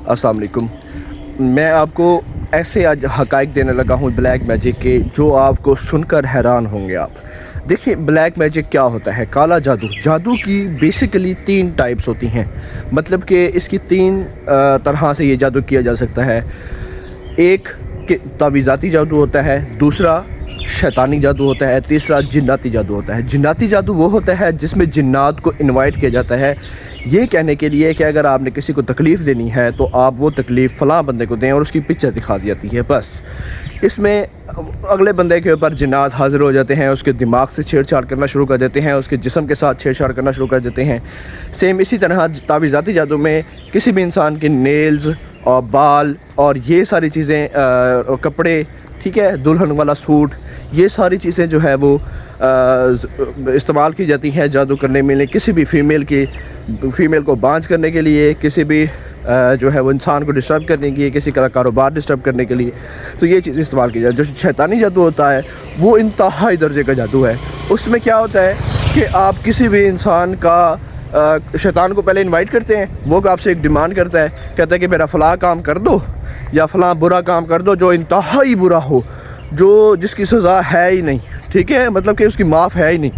अस्सलाम वालेकुम। मैं आपको ऐसे आज हक़ाइक़ देने लगा हूँ ब्लैक मैजिक के, जो आपको सुनकर हैरान होंगे आप। देखिए, ब्लैक मैजिक क्या होता है? काला जादू। जादू की बेसिकली 3 टाइप्स होती हैं, मतलब कि इसकी 3 तरह से ये जादू किया जा सकता है। एक कि तावीज़ाती जादू होता है, दूसरा शैतानी जादू होता है, तीसरा जिन्नाती जादू होता है। जिन्नाती जादू वो होता है जिसमें जिन्नात को इनवाइट किया जाता है, ये कहने के लिए कि अगर आपने किसी को तकलीफ़ देनी है तो आप वो तकलीफ़ फ़लाँ बंदे को दें और उसकी पिक्चर दिखा दी जाती है। बस इसमें अगले बंदे के ऊपर जिन्नात हाज़िर हो जाते हैं, उसके दिमाग से छेड़छाड़ करना शुरू कर देते हैं, उसके जिस्म के साथ छेड़छाड़ करना शुरू कर देते हैं। सेम इसी तरह तावीज़ाती जादू में किसी भी इंसान के नेल्स और बाल और ये सारी चीज़ें, कपड़े, ठीक है, दुल्हन वाला सूट, ये सारी चीज़ें जो है वो इस्तेमाल की जाती हैं जादू करने में। किसी भी फ़ीमेल को बांझ करने के लिए, किसी भी जो है वो इंसान को डिस्टर्ब करने के लिए, किसी का कारोबार डिस्टर्ब करने के लिए, तो ये चीज़ इस्तेमाल की जाती है। जो शैतानी जादू होता है वो इंतहाई दर्जे का जादू है। उसमें क्या होता है कि आप किसी भी इंसान का शैतान को पहले इनवाइट करते हैं, वो आपसे एक डिमांड करता है, कहता है कि मेरा फ़लाँ काम कर दो या फ़लाँ बुरा काम कर दो जो इंतहाई बुरा हो, जो जिसकी सज़ा है ही नहीं, ठीक है, मतलब कि उसकी माफ़ है ही नहीं,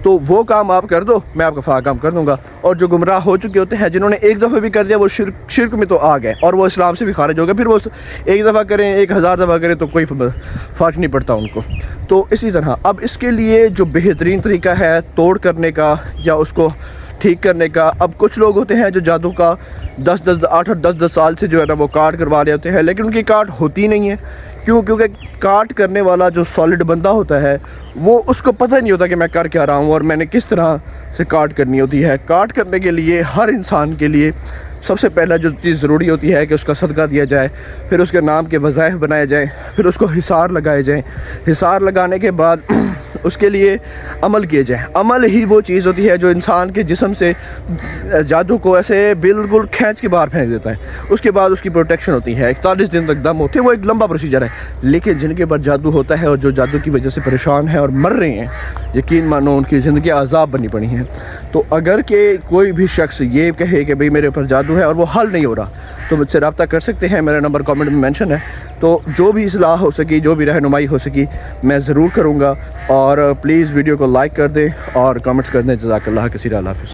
तो वो काम आप कर दो, मैं आपका फ़लाँ काम कर दूंगा। और जो गुमराह हो चुके होते हैं, जिन्होंने एक दफ़ा भी कर दिया, वो शिर्क में तो आ गए और वो इस्लाम से भी खारिज हो गए। फिर वो एक दफ़ा करें, 1000 दफ़ा करें तो कोई फ़र्क नहीं पड़ता उनको। तो इसी तरह अब इसके लिए जो बेहतरीन तरीका है तोड़ करने का या उसको ठीक करने का, अब कुछ लोग होते हैं जो जादू का 8-10 साल से जो है ना वो कार्ड करवा रहे होते हैं, लेकिन उनकी कार्ड होती नहीं है। क्यों? क्योंकि कार्ड करने वाला जो सॉलिड बंदा होता है वो उसको पता नहीं होता कि मैं कर क्या रहा हूँ और मैंने किस तरह से कार्ड करनी होती है। कार्ड करने के लिए हर इंसान के लिए सबसे पहला जो चीज़ ज़रूरी होती है कि उसका सदका दिया जाए, फिर उसके नाम के वज़ाइफ बनाए जाएँ, फिर उसको हिसार लगाए जाएँ। हिसार लगाने के बाद उसके लिए अमल किए जाएँ। अमल ही वो चीज़ होती है जो इंसान के जिस्म से जादू को ऐसे बिल्कुल खींच के बाहर फेंक देता है। उसके बाद उसकी प्रोटेक्शन होती है, 41 दिन तक दम होते हैं। वो एक लंबा प्रोसीजर है, लेकिन जिनके ऊपर जादू होता है और जो जादू की वजह से परेशान है और मर रहे हैं, यकीन मानो उनकी ज़िंदगी अज़ाब बनी पड़ी हैं। तो अगर के कोई भी शख्स ये कहे कि भाई मेरे ऊपर जादू है और वो हल नहीं हो रहा, तो मुझसे रब्ता कर सकते हैं। मेरा नंबर कमेंट में मेंशन है। तो जो भी इस्लाह हो सकी, जो भी रहनुमाई हो सकी, मैं ज़रूर करूँगा। और प्लीज़ वीडियो को लाइक कर दें और कमेंट्स कर दें। जज़ाकल्लाह कसीर। अल्लाह हाफ़िज़।